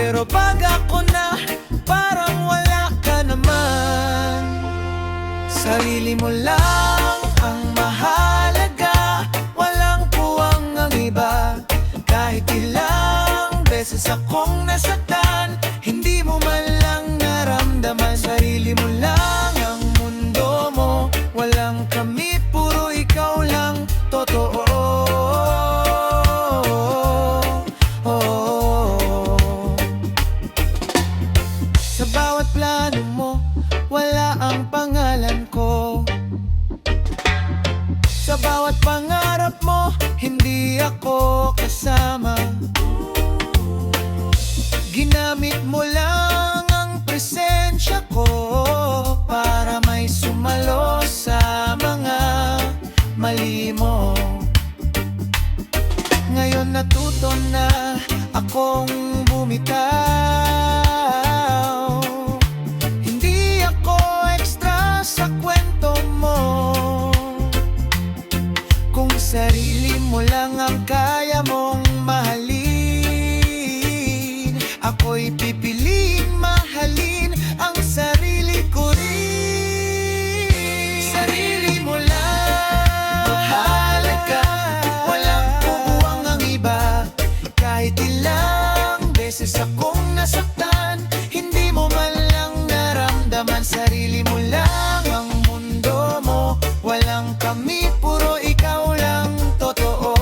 Pero pag ako na, parang wala ka naman. Sarili mo lang ang mahalaga, walang puwang ang iba. Kahit ilang beses akong nasaktan, hindi mo man lang naramdaman. Sarili mo lang ang mundo mo, walang kami, puro ikaw lang totoo. Sa bawat plano mo, wala ang pangalan ko. Sa bawat pangarap mo, hindi ako kasama. Ginamit mo lang ang presensya ko para may sumalo sa mga mali mo. Ngayon natuto na akong bumitaw. Hindi ako extra sa kwento mo. Kung sarili mo lang ang kaya mong mahalin, ako'y pipiliing mahalin ang sarili ko rin. Sarili mo lang mahalaga, walang pupuwang ang iba. Kahit ilang beses akong nasaktan, hindi mo man lang naramdaman. Sarili mo lang ang mundo mo, walang kami, puro ikaw lang totoo.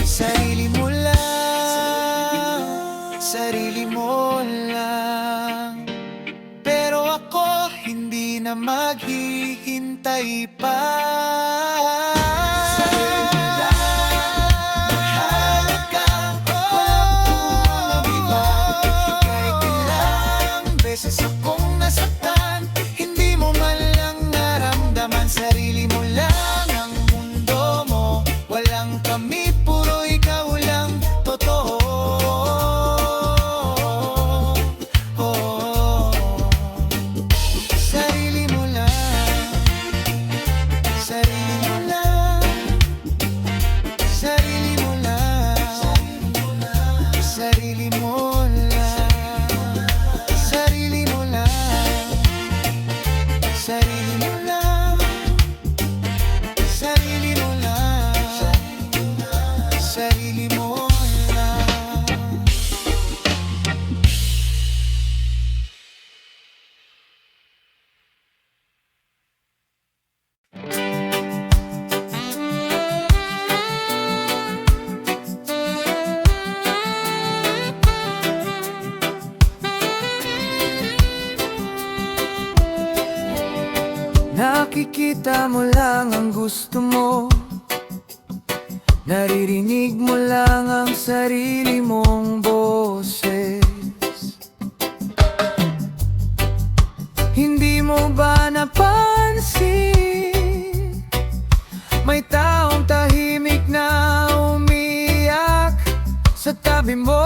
Sarili mo lang, sarili mo lang. Pero ako hindi na maghihintay pa. Sarili mo lang mahalaga, walang puwang ang iba. Kahit ilang beses akong nasaktan, hindi mo man lang naramdaman. Sarili mo lang ang mundo mo, walang kami, puro ikaw lang totoo. Sarili mo lang, sarili mo lang, sarili mo lang, sarili mo lang, sarili mo lang, sarili mo lang, sarili mo lang, sarili mo lang. Nakikita mo lang ang gusto mo, naririnig mo lang ang sarili mong boses. Hindi mo ba napansin, may taong tahimik na umiyak sa tabi mo?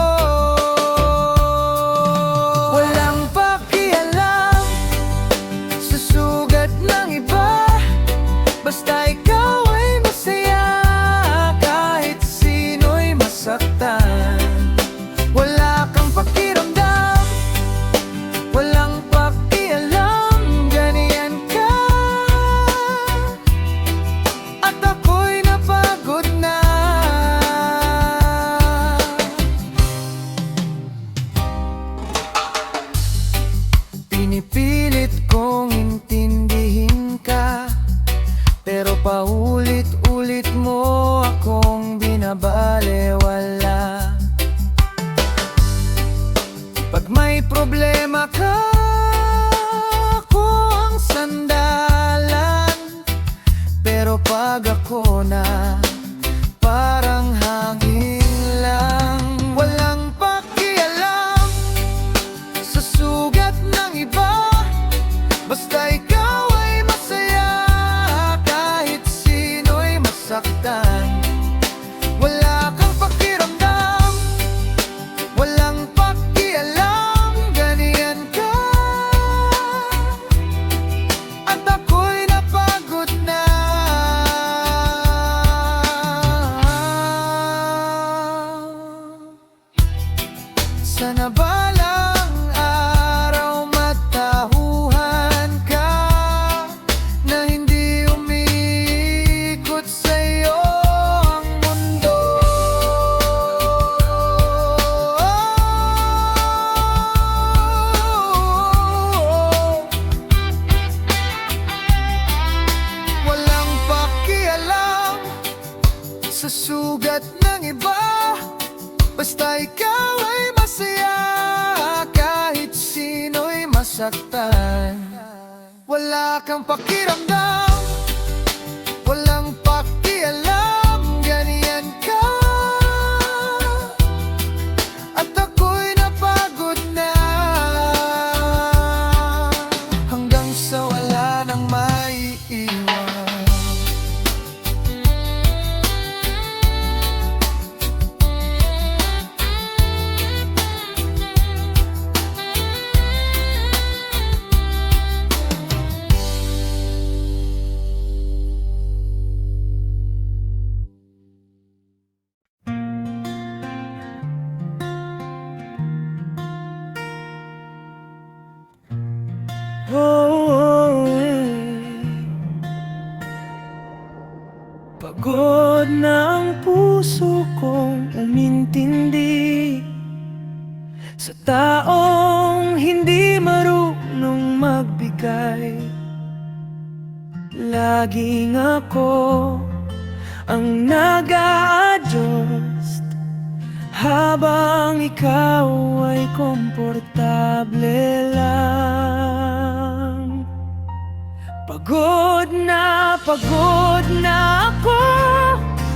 Walang pakialam sa sugat ng iba, basta ikaw ay masaya. Kahit sino'y masaktan, wala kang pakiramdam, walang pakialam, ganyan ka. At ako'y napagod na. Pinipilit kong intindihin ka, pero paulit-ulit mo akong binabalewala. Pag may problema ka, ako ang sandalan. Pero pag ako na, parang hangin lang. Walang pakialam sa sugat ng iba, basta ikaw ay masaya. Kahit sino'y masaktan, wala kang pakiramdam, walang pakialam, ganyan ka. At ako'y napagod na. sa sugat ng iba. Basta ikaw ay masaya, kahit sino'y masaktan. Wala kang pakiramdam, walang pakialam, ganyan ka. At ako'y napagod na, hanggang sa wala nang maiiwan. Pagod na ang puso kong umintindi sa taong hindi marunong magbigay. Laging ako ang nag-a-adjust habang ikaw ay komportable lang. Pagod na ako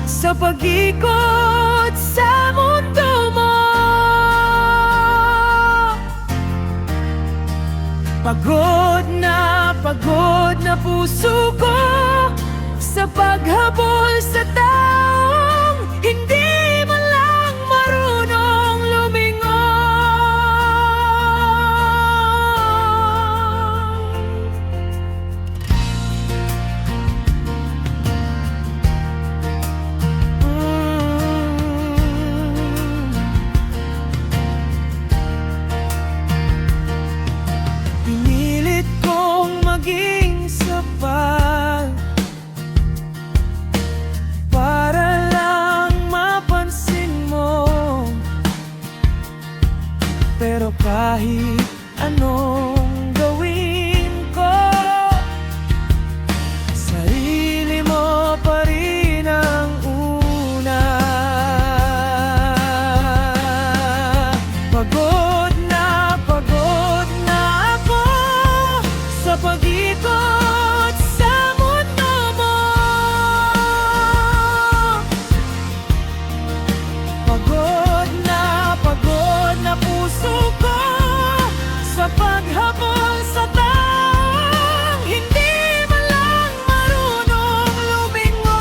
sa pag-ikot sa mundo mo. Pagod na puso ko sa paghabol sa taong hindi man lang marunong pinilit kong maging sapat para lang mapansin mo. Pero kahit anong gawin ko, sarili mo pa rin ang una. Pagod na ako sa pag-ikot sa mundo mo. Pagod na puso ko sa paghabol sa taong hindi man lang marunong lumingon.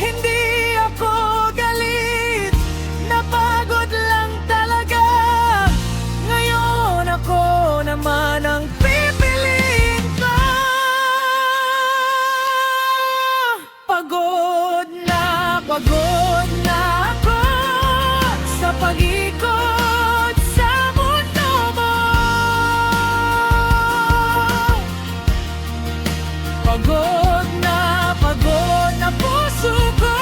Hindi ako galit, napagod lang talaga. Ngayon ako naman ang pipiliin ko. Pagod na ako sa pag-ikot sa mundo mo. Pagod na puso ko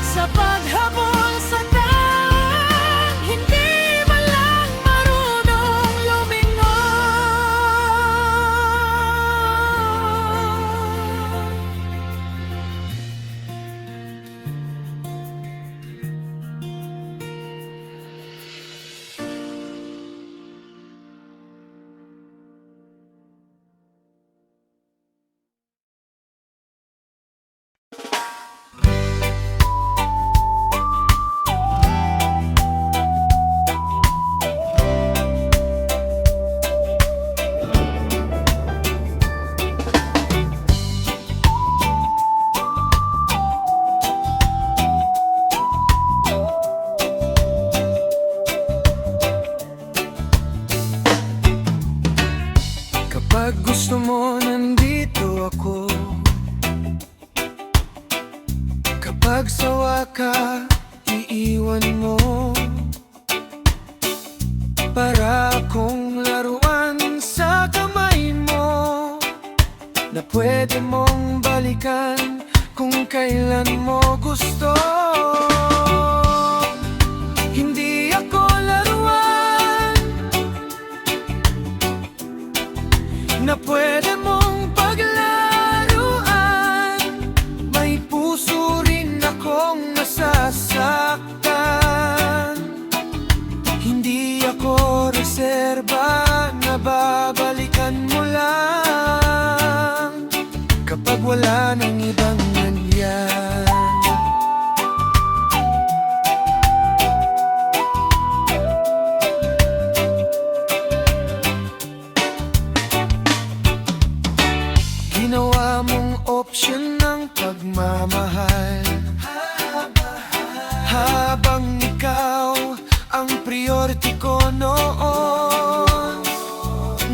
sa paghabol sa taong hindi man lang marunong lumingon. Kapag gusto mo, nandito ako. Kapag sawa ka, iiwan mo. Para akong laruan sa kamay mo, na pwede mong balikan kung kailan mo gusto. Hindi ako laruan, na pwede mong paglaruan. May puso rin akong nasasaktan. Hindi ako reserba na babalikan mo lang kapag wala nang ibang nandiyan. Ginawa mong option ng pagmamahal, habang ikaw ang priority ko noon.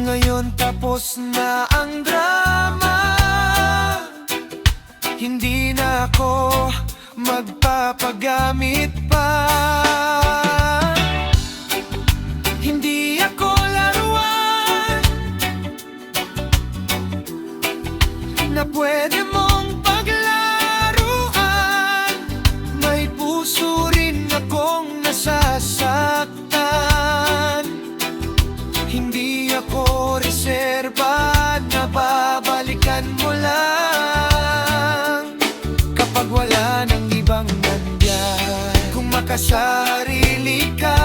Ngayon tapos na ang drama, hindi na ako magpapagamit pa. Hindi ako laruan na pwede mong paglaruan. May puso rin akong nasasaktan. Hindi ako reserba na babalikan mo lang kapag wala nang ibang nandiyan. Kung makasarili ka,